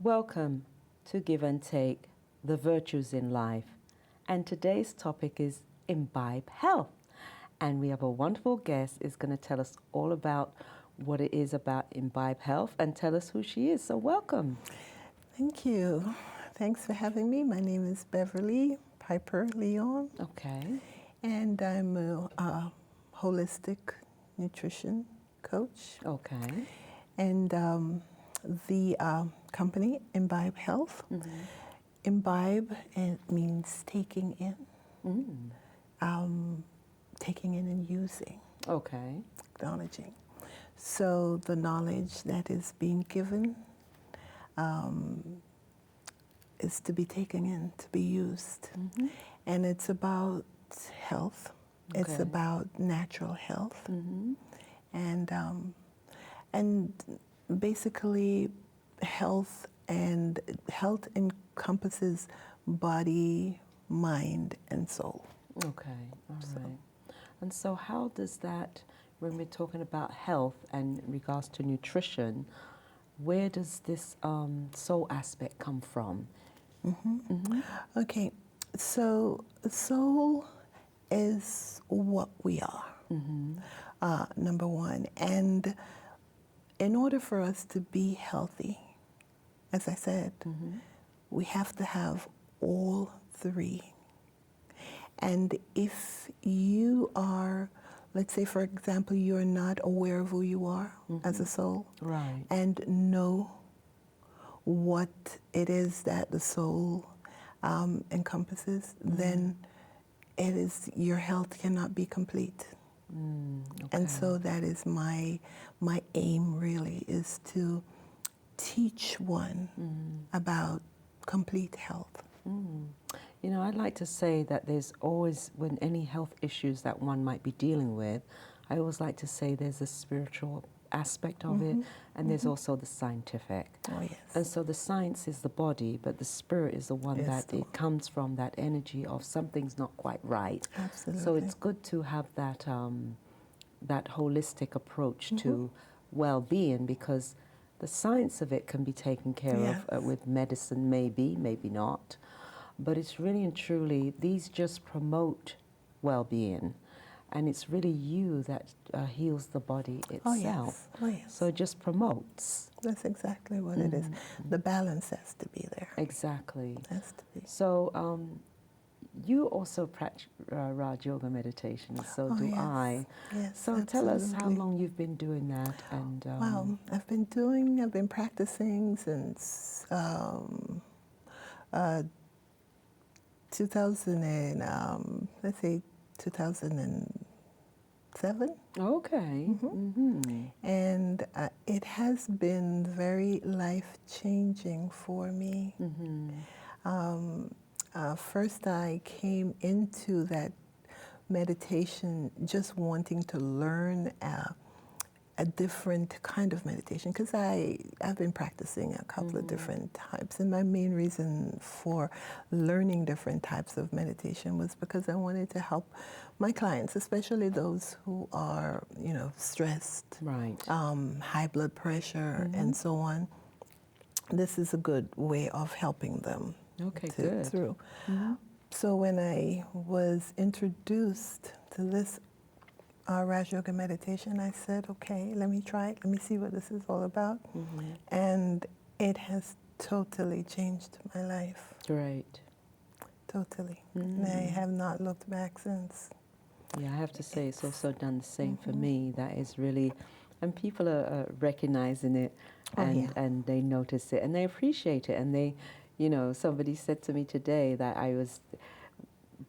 Welcome to Give and Take, the virtues in life. And today's topic is Imbibe Health. And we have a wonderful guest who's going to tell us all about what it is about Imbibe Health and tell us who she is. So welcome. Thank you. Thanks for having me. My name is Beverley Piper Leon. Okay. And I'm a holistic nutrition coach. Okay. And the company, Imbibe Health. Imbibe, it means taking in, taking in and using. Okay. Acknowledging. So the knowledge that is being given is to be taken in, to be used. And it's about health. Okay. It's about natural health. And basically health encompasses body, mind, and soul. Okay. All right. And so how does that, when we're talking about health and in regards to nutrition, where does this soul aspect come from? Okay, so soul is what we are, number one. And in order for us to be healthy, as I said, we have to have all three. And if you are, let's say, for example, you're not aware of who you are as a soul, Right. and know what it is that the soul encompasses, then it is, your health cannot be complete. Okay. And so that is my aim, really, is to teach one about complete health. You know, I'd like to say that there's always, when any health issues that one might be dealing with, I always like to say there's a spiritual aspect of it, and there's also the scientific. Oh, yes. And so the science is the body, but the spirit is the one that it comes from, that energy of something's not quite right. Absolutely. So it's good to have that that holistic approach to well-being, because the science of it can be taken care of with medicine, maybe not. But it's really and truly, these just promote well-being. And it's really you that heals the body itself. Oh, yes. So it just promotes. That's exactly what it is. The balance has to be there. Exactly. Has to be. So you also practice Raj Yoga meditation, so do yes. I. Yes, so absolutely. tell us how long you've been doing that. And Wow, I've been practicing since 2007. Okay. And it has been very life-changing for me. First, I came into that meditation just wanting to learn a different kind of meditation, because I've been practicing a couple of different types, and my main reason for learning different types of meditation was because I wanted to help my clients, especially those who are, stressed, right, high blood pressure, and so on. This is a good way of helping them through. So when I was introduced to this Raj Yoga meditation, I said, okay, let me try it. Let me see what this is all about. And it has totally changed my life. Great. Totally. And I have not looked back since. Yeah, I have to say it's also done the same for me. That is really, and people are recognizing it, and they notice it, and they appreciate it. And they, somebody said to me today that I was,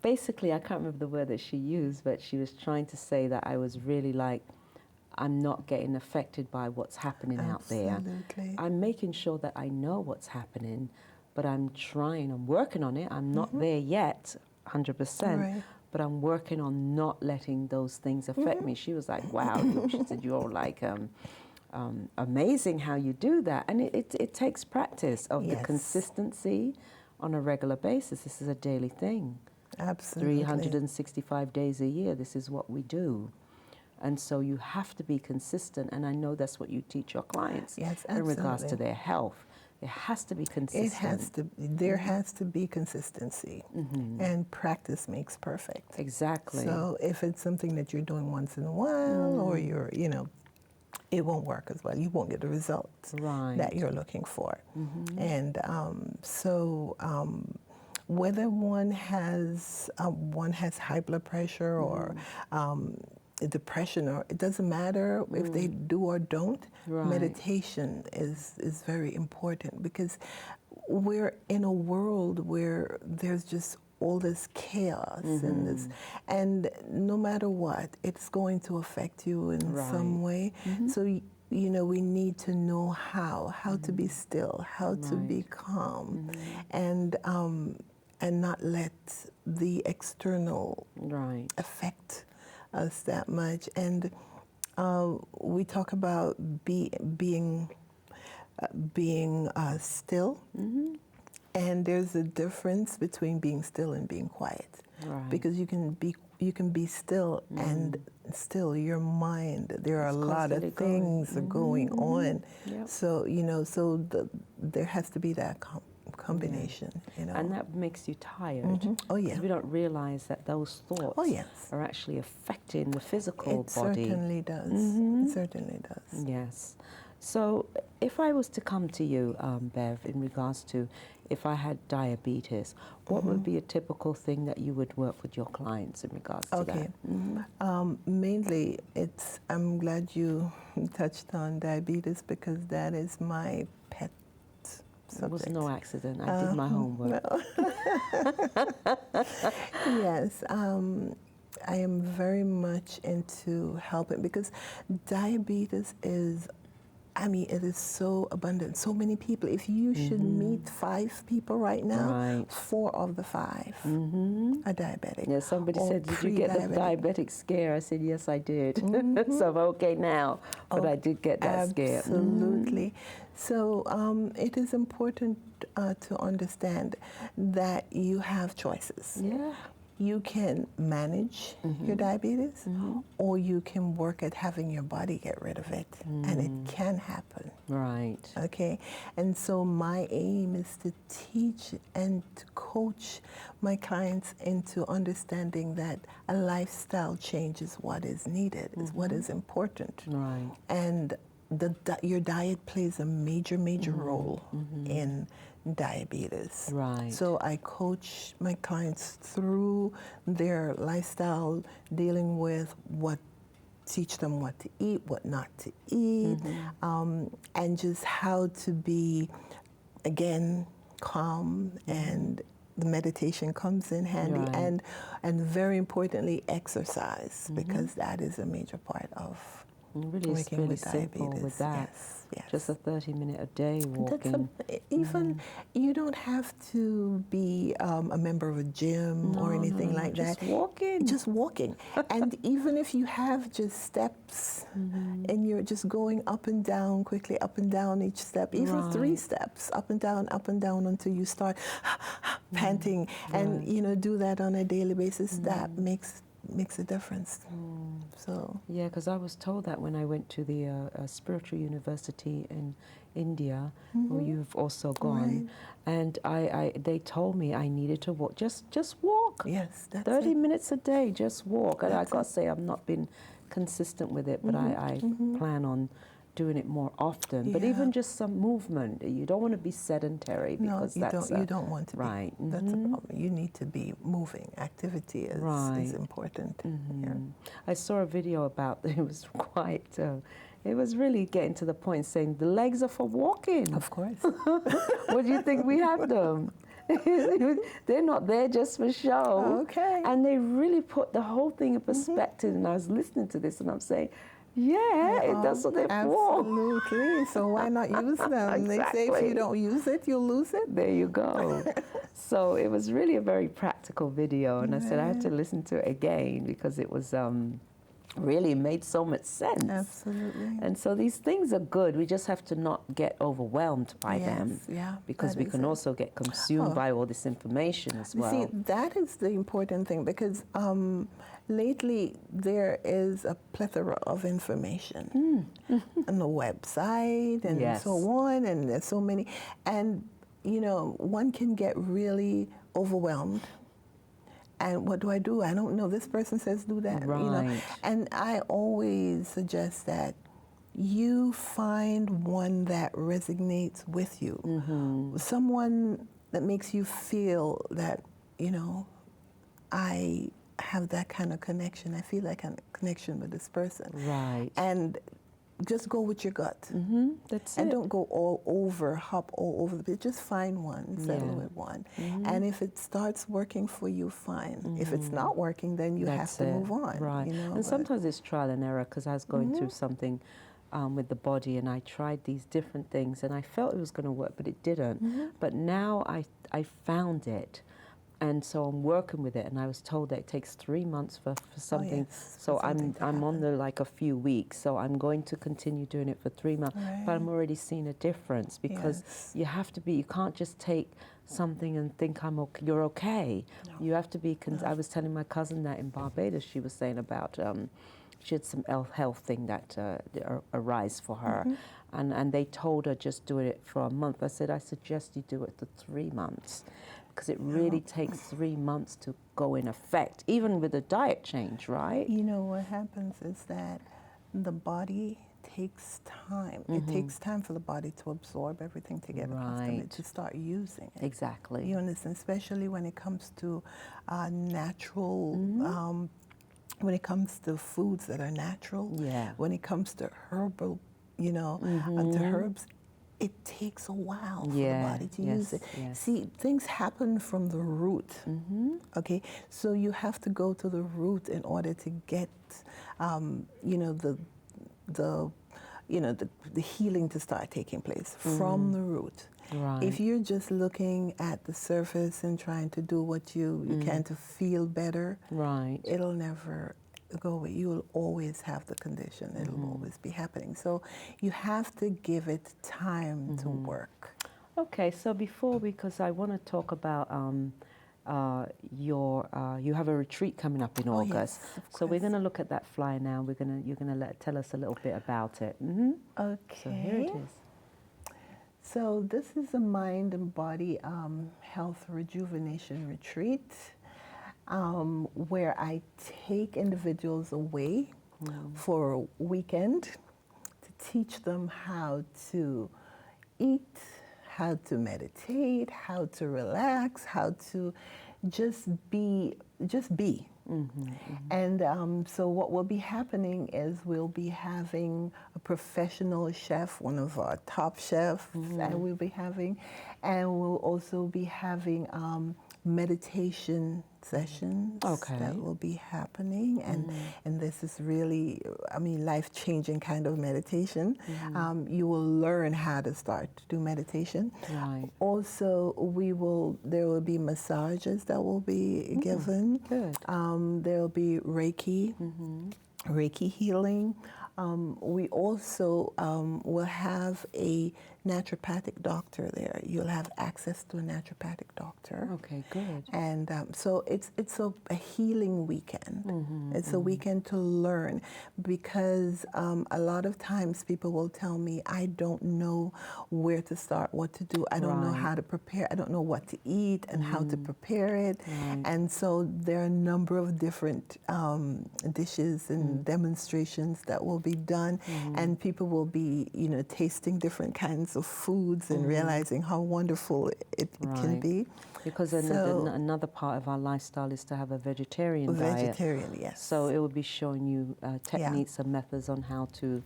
basically, I can't remember the word that she used, but she was trying to say that I was really like, I'm not getting affected by what's happening out there. I'm making sure that I know what's happening, but I'm working on it. I'm not there yet, 100%, but I'm working on not letting those things affect me. She was like, wow, she said, you're like, amazing how you do that. And it takes practice of the consistency on a regular basis. This is a daily thing. Absolutely. 365 days a year, this is what we do. And so you have to be consistent, and I know that's what you teach your clients in regards to their health. It has to be consistent. It has to. There has to be consistency, and practice makes perfect. Exactly. So if it's something that you're doing once in a while, or you're, it won't work as well. You won't get the results that you're looking for. And whether one has high blood pressure or depression, or it doesn't matter if they do or don't. Meditation is very important, because we're in a world where there's just all this chaos and no matter what, it's going to affect you in some way. So we need to know how to be still, how to be calm, and not let the external affect us that much. And we talk about being still, and there's a difference between being still and being quiet, because you can be still and still your mind, there are a lot of things going on. So there has to be that combination, And that makes you tired. Oh yeah. We don't realize that those thoughts are actually affecting the physical body. It certainly does. It certainly does. Yes. So if I was to come to you, Bev, in regards to if I had diabetes, what would be a typical thing that you would work with your clients in regards to that? Mainly, I'm glad you touched on diabetes, because that is my pet subject. It was no accident. I did my homework. No. Yes. I am very much into helping, because diabetes is, it is so abundant. So many people. If you should meet 5 people right now, 4 of the 5 are diabetic. Yeah, somebody said, did you get the diabetic scare? I said, yes, I did. So I'm okay now, but I did get that scare. Absolutely. So it is important to understand that you have choices. Yeah. You can manage your diabetes, or you can work at having your body get rid of it, and it can happen. Right. Okay, and so my aim is to teach and to coach my clients into understanding that a lifestyle change is what is needed, is what is important. Right. And your diet plays a major role in diabetes. Right. So I coach my clients through their lifestyle, dealing with teach them what to eat, what not to eat, and just how to be, again, calm, and the meditation comes in handy, and very importantly, exercise, because that is a major part of really, it's working really with simple diabetes. with that. Yes. Just a 30-minute a day walking. Even you don't have to be a member of a gym or anything like that. Just walking. Just walking. And even if you have just steps and you're just going up and down quickly, up and down each step, even 3 steps, up and down until you start panting, and do that on a daily basis, that makes a difference. So yeah, because I was told that when I went to the spiritual university in India, where you've also gone, and they told me I needed to walk. Just walk. Yes, that's 30 minutes a day, just walk. And I got to say, I've not been consistent with it, but I plan on doing it more often. But even just some movement, you don't want to be sedentary, because you don't want to be. That's a problem. You need to be moving. Activity is important. Yeah. I saw a video about it. Was quite. It was really getting to the point, saying the legs are for walking. Of course. What do you think we have them? They're not there just for show. Okay. And they really put the whole thing in perspective. And I was listening to this, and I'm saying, yeah, that's what they're for. Absolutely. So why not use them? Exactly. They say if you don't use it, you'll lose it. There you go. So it was really a very practical video, and I said I had to listen to it again, because it was really made so much sense. Absolutely. And so these things are good. We just have to not get overwhelmed by them. Yeah, because we can also get consumed by all this information as well. See, that is the important thing, because lately there is a plethora of information on the website and so on, and there's so many. And, you know, one can get really overwhelmed. And what do? I don't know. This person says do that. Right. You know? And I always suggest that you find one that resonates with you. Someone that makes you feel that, you know, I have that kind of connection. I feel like a connection with this person. Right. And just go with your gut. That's and it. don't go hop all over the place. Just find one, settle with one. And if it starts working for you, fine. If it's not working, then you have to move on. Right. You know, and sometimes it's trial and error, because I was going through something with the body, and I tried these different things, and I felt it was going to work, but it didn't. But now I found it. And so I'm working with it, and I was told that it takes 3 months for something. So I'm on the like a few weeks. So I'm going to continue doing it for 3 months. But I'm already seeing a difference, because you have to be. You can't just take something and think you're okay. No. You have to be. I was telling my cousin that in Barbados, she was saying about she had some health thing that arise for her, and they told her just do it for a month. I said, I suggest you do it for 3 months. Because it really takes 3 months to go in effect, even with a diet change, right? You know, what happens is that the body takes time. It takes time for the body to absorb everything, to get accustomed to start using it. Exactly. You understand? Especially when it comes to natural, when it comes to foods that are natural, when it comes to herbal, you know, to herbs. It takes a while for the body to use it. See, things happen from the root. Okay, so you have to go to the root in order to get, you know, the healing to start taking place from the root. Right. If you're just looking at the surface and trying to do what you can to feel better, it'll never go away. You will always have the condition. It'll always be happening. So you have to give it time to work. Okay, so because I want to talk about you have a retreat coming up in August. Yes, so we're going to look at that flyer now. You're going to tell us a little bit about it. Okay. So here it is. So this is a mind and body health rejuvenation retreat. Where I take individuals away for a weekend to teach them how to eat, how to meditate, how to relax, how to just be. And so what will be happening is we'll be having a professional chef, one of our top chefs, and we'll be having, and we'll also be having meditation sessions that will be happening, and this is really, I mean, life-changing kind of meditation. You will learn how to start to do meditation. Also, there will be massages that will be given. Good. There will be Reiki healing. We also will have a naturopathic doctor there. You'll have access to a naturopathic doctor. Okay, good. And so it's a healing weekend. It's a weekend to learn, because a lot of times people will tell me, I don't know where to start, what to do. I don't know how to prepare. I don't know what to eat and how to prepare it. And so there are a number of different dishes and demonstrations that will be done, and people will be, you know, tasting different kinds of foods and realizing how wonderful it can be. Because another part of our lifestyle is to have a vegetarian diet. Vegetarian, yes. So it will be showing you techniques and methods on how to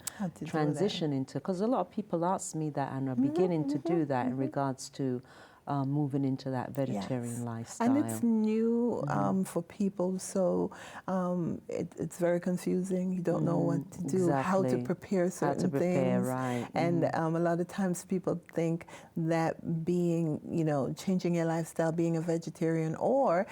transition into, because a lot of people ask me that and are beginning to do that in regards to moving into that vegetarian Yes. lifestyle. And it's new for people, so it's very confusing. You don't know what to do, how to Exactly. prepare certain things. Right. And a lot of times people think that being, changing your lifestyle, being a vegetarian, or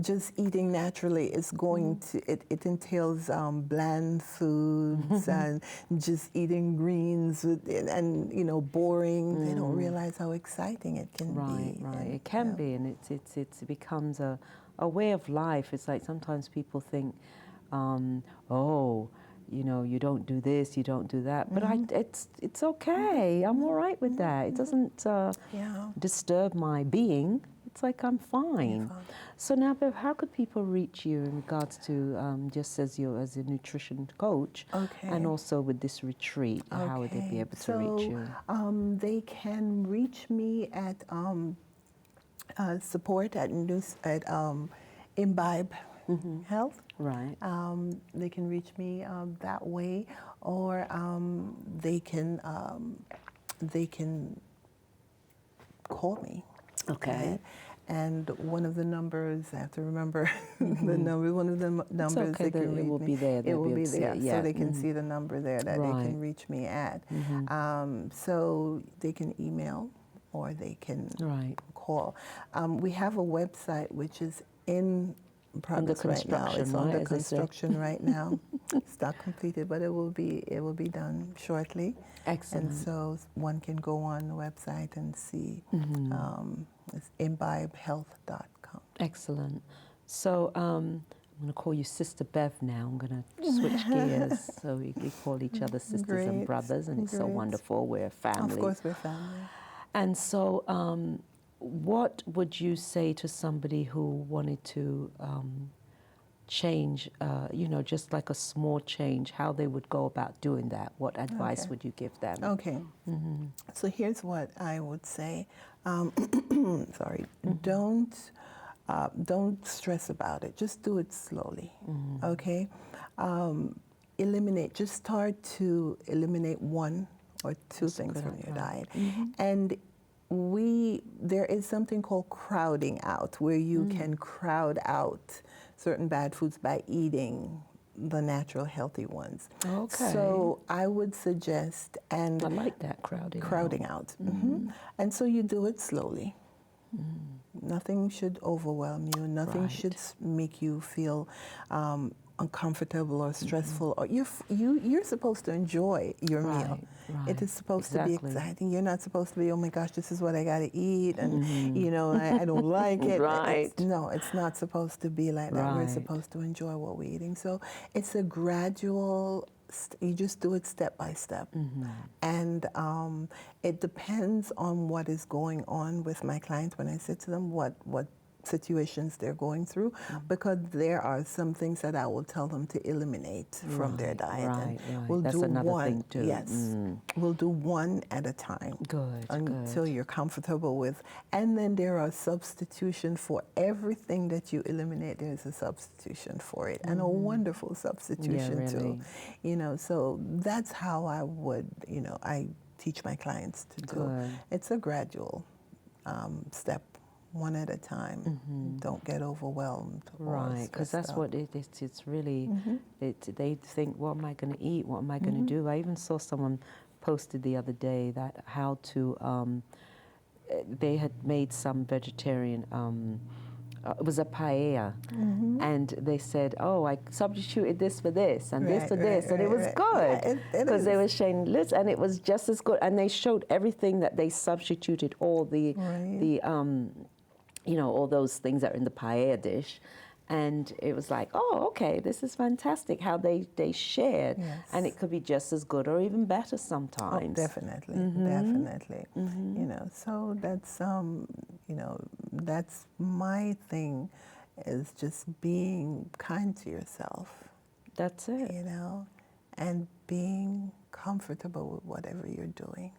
just eating naturally is going to, it entails bland foods and just eating greens and boring. They don't realize how exciting it can be. Right. And, It can be, and it becomes a way of life. It's like sometimes people think, oh, you don't do this, you don't do that. But it's okay. I'm all right with that. It doesn't disturb my being. It's like I'm fine. So now, Bev, how could people reach you in regards to just as a nutrition coach, and also with this retreat? How would they be able to reach you? They can reach me at support at Imbibe Health. Right. They can reach me that way, or they can call me. Okay. And one of the numbers, I have to remember the number. One of the numbers they can reach me. It will be there. It will be there, yeah. so they can see the number there that they can reach me at. So they can email, or they can call. We have a website which is in progress right now. It's under construction right now. It's not completed, but it will be done shortly. Excellent. And so one can go on the website and see. It's imbibehealth.com. Excellent. So I'm going to call you Sister Bev now. I'm going to switch gears so we call each other sisters and brothers, and it's so wonderful. We're a family. Of course, we're family. And so what would you say to somebody who wanted to change, just like a small change, how they would go about doing that? What advice would you give them? Okay. So here's what I would say. Sorry. Don't stress about it. Just do it slowly. Okay. Just start to eliminate one or two things from your diet. And there is something called crowding out, where you can crowd out certain bad foods by eating the natural healthy ones. Okay. So I would suggest, and I like that crowding out. And so you do it slowly. Nothing should overwhelm you. Nothing should make you feel uncomfortable or stressful. Or you're supposed to enjoy your meal. It is supposed to be exciting. You're not supposed to be, oh my gosh, this is what I got to eat, and I don't like it. It's not supposed to be like that. We're supposed to enjoy what we're eating. So it's a gradual. You just do it step by step, and it depends on what is going on with my clients when I say to them what situations they're going through, because there are some things that I will tell them to eliminate from their diet. We'll That's do another one, thing too. yes. We'll do one at a time. Until you're comfortable with. And then there are substitution for everything that you eliminate. There's a substitution for it, and a wonderful substitution too. So that's how I would, I teach my clients to do. It's a gradual step. One at a time. Don't get overwhelmed. Because that's what it is. It's really, they think, what am I going to eat? What am I going to do? I even saw someone posted the other day that how to, they had made some vegetarian, it was a paella. And they said, oh, I substituted this for this and this for this. And it was good. Because they were saying, listen, and it was just as good. And they showed everything that they substituted, all the all those things that are in the paella dish. And it was like, oh, okay, this is fantastic how they shared. And it could be just as good or even better sometimes. Oh, definitely, definitely. So that's, that's my thing, is just being kind to yourself. That's it. And being comfortable with whatever you're doing.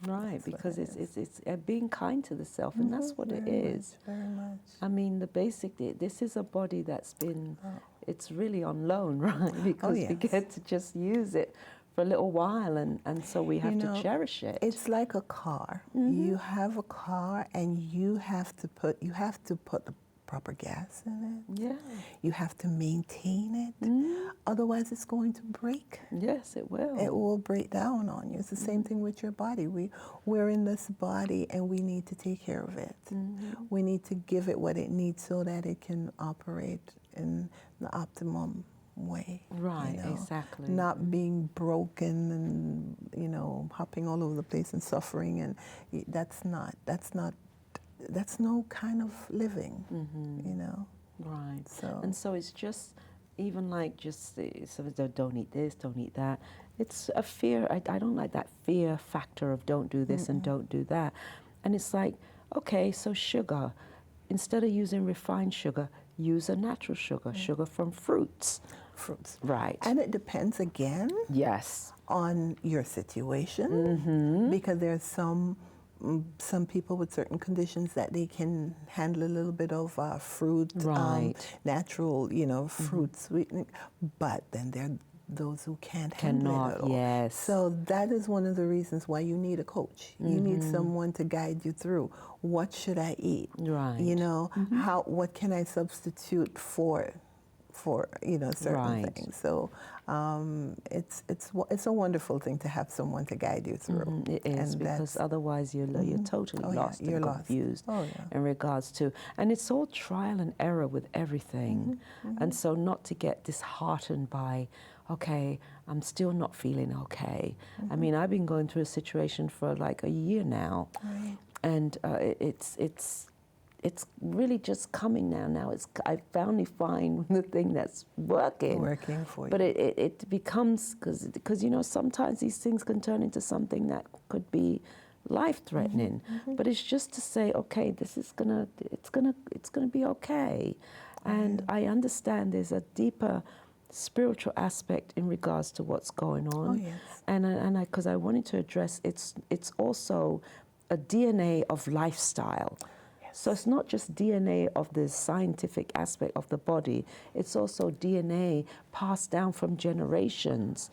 Right, because it's being kind to the self, and that's what it is. Very much. I mean, this is a body that's been, it's really on loan, right? Because we get to just use it for a little while, and so we have to cherish it. It's like a car. You have a car, and you have to put the proper gas in it. Yeah. You have to maintain it. Otherwise, it's going to break. Yes, it will. It will break down on you. It's the same thing with your body. We're in this body, and we need to take care of it. We need to give it what it needs so that it can operate in the optimum way. Right, exactly. Not being broken and, hopping all over the place and suffering, and that's no kind of living, Right. So. And so it's just, even like just, so don't eat this, don't eat that. It's a fear. I don't like that fear factor of don't do this and don't do that. And it's like, okay, so sugar, instead of using refined sugar, use a natural sugar, sugar from fruits. Right. And it depends again. Yes. On your situation, because there's some people with certain conditions that they can handle a little bit of fruit, natural, fruit sweetening, but then there are those who can't handle it at all. Yes. So that is one of the reasons why you need a coach. You need someone to guide you through. What should I eat? Right. What can I substitute for certain things. So it's a wonderful thing to have someone to guide you through. It is, because otherwise you're totally lost and confused in regards to, and it's all trial and error with everything. And so not to get disheartened by, okay, I'm still not feeling okay. I mean, I've been going through a situation for like a year now, and it's really just coming now. Now I finally find the thing that's working for you. But it becomes, because sometimes these things can turn into something that could be life-threatening. But it's just to say, okay, it's gonna be okay. And I understand there's a deeper spiritual aspect in regards to what's going on. Oh, yes. And because I wanted to address, it's also a DNA of lifestyle. So it's not just DNA of the scientific aspect of the body, it's also DNA passed down from generations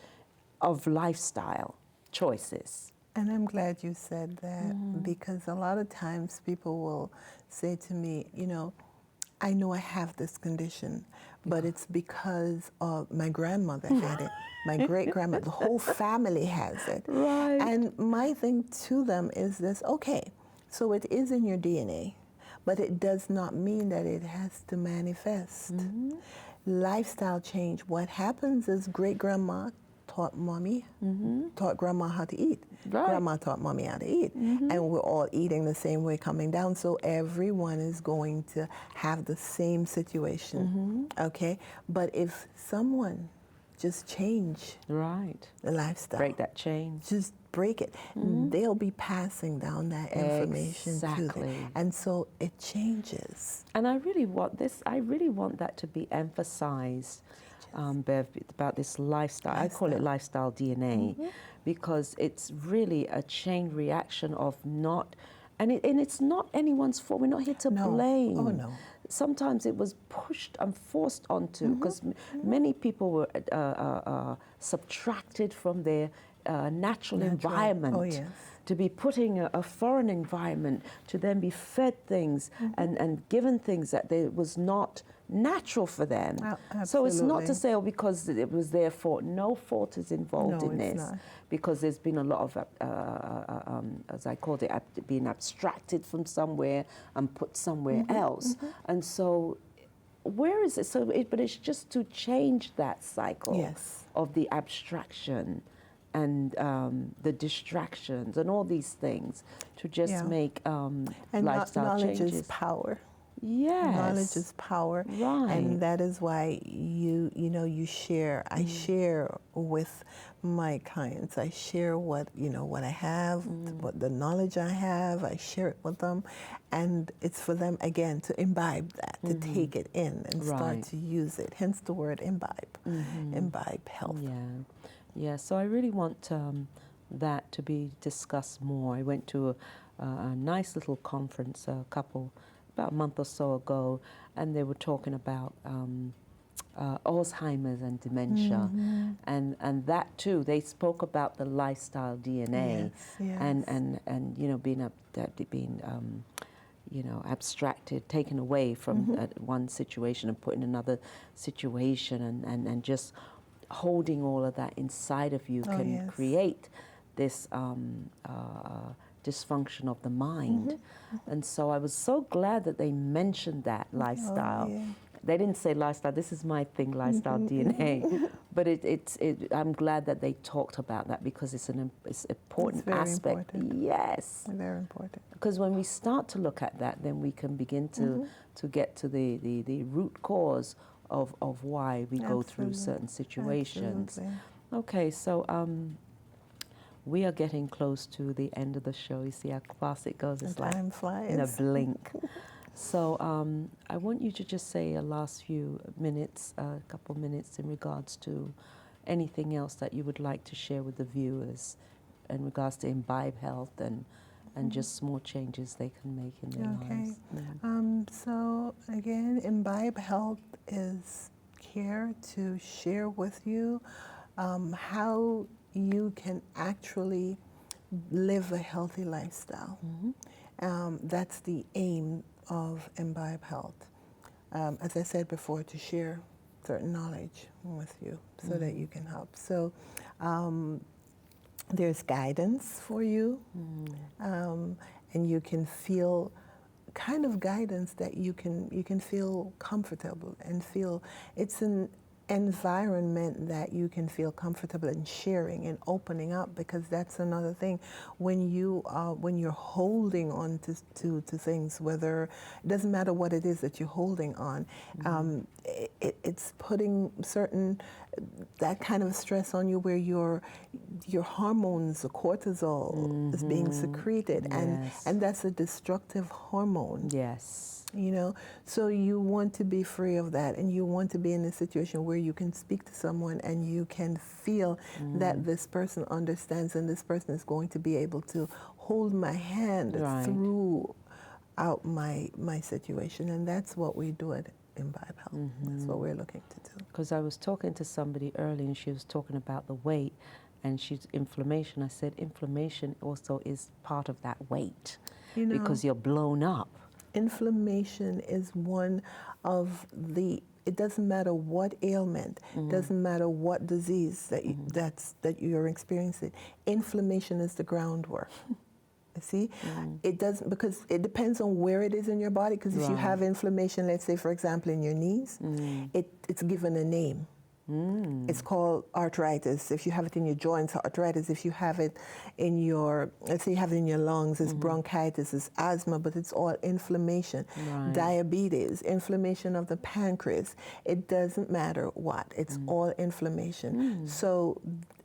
of lifestyle choices. And I'm glad you said that, because a lot of times people will say to me, I know I have this condition, but it's because of my grandmother had it, my great-grandmother, the whole family has it. Right. And my thing to them is this, okay, so it is in your DNA, but it does not mean that it has to manifest. Lifestyle change. What happens is great-grandma taught mommy, taught grandma how to eat. Right. Grandma taught mommy how to eat. And we're all eating the same way coming down. So everyone is going to have the same situation, okay? But if someone just change the lifestyle. Break that chain. Just break it. They'll be passing down that information to them. And so it changes. And I really want that to be emphasized, Bev, about this lifestyle. I call it lifestyle DNA, because it's really a chain reaction of not, and it's not anyone's fault. We're not here to blame. Oh, no. Sometimes it was pushed and forced onto, because many people were subtracted from their natural environment, to be put in a foreign environment, to then be fed things and given things that was not natural for them. So it's not to say, because it was their fault. No fault is involved in this, because there's been a lot of, as I called it, being abstracted from somewhere and put somewhere else. And so where is it? But it's just to change that cycle of the abstraction and the distractions and all these things, to just make and lifestyle changes. Knowledge is power. Yes. Knowledge is power. Right. And that is why you share. I share with my clients. I share what I have, what the knowledge I have. I share it with them, and it's for them again to imbibe that, to take it in and start to use it. Hence the word imbibe. Imbibe health. Yeah. So I really want that to be discussed more. I went to a nice little conference about a month or so ago, and they were talking about Alzheimer's and dementia, and that too. They spoke about the lifestyle DNA, and you know, being you know, abstracted, taken away from one situation and put in another situation, and just holding all of that inside of you can create this dysfunction of the mind. And so I was so glad that they mentioned that lifestyle. They didn't say lifestyle, this is my thing, lifestyle DNA, but I'm glad that they talked about that, because it's an important aspect. Important. Yes. Very important. Because when we start to look at that, then we can begin to get to the root cause of why we go through certain situations. Okay, so we are getting close to the end of the show. You see how fast it goes? It's like time flies in a blink. So I want you to just say a last few minutes, a couple minutes in regards to anything else that you would like to share with the viewers in regards to Imbibe Health and just small changes they can make in their lives. So again, Imbibe Health is here to share with you how you can actually live a healthy lifestyle. That's the aim of Imbibe Health. As I said before, to share certain knowledge with you so that you can help. So there's guidance for you, and you can feel kind of guidance that you can feel comfortable and feel it's an environment that you can feel comfortable in sharing and opening up, because that's another thing. When you're holding on to things, whether it doesn't matter what it is that you're holding on, it's putting that kind of stress on you, where your hormones, the cortisol, is being secreted, and that's a destructive hormone. Yes. You know, so you want to be free of that, and you want to be in a situation where you can speak to someone and you can feel that this person understands, and this person is going to be able to hold my hand throughout my situation. And that's what we do at Imbibe Health. That's what we're looking to do. Because I was talking to somebody earlier, and she was talking about the weight, and she's inflammation. I said inflammation also is part of that weight, you know, because you're blown up. Inflammation is one of it doesn't matter what ailment, doesn't matter what disease that you're experiencing. Inflammation is the groundwork. See, it doesn't, because it depends on where it is in your body. Because if you have inflammation, let's say for example in your knees, it's given a name. It's called arthritis. If you have it in your joints, arthritis. If you have it in let's say you have it in your lungs, it's bronchitis, it's asthma, but it's all inflammation. Diabetes, inflammation of the pancreas. It doesn't matter what, it's all inflammation. So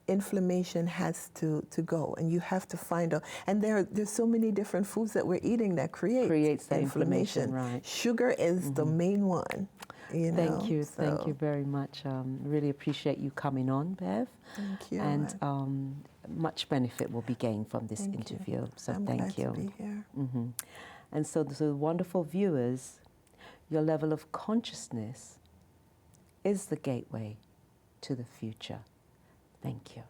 inflammation has to go, and you have to find out. And there's so many different foods that we're eating that creates the inflammation. Sugar is the main one. You know, thank you. Thank you very much. Really appreciate you coming on, Bev. Thank you. And much benefit will be gained from this interview. So thank you. I'm glad to be here. And so the wonderful viewers, your level of consciousness is the gateway to the future. Thank you.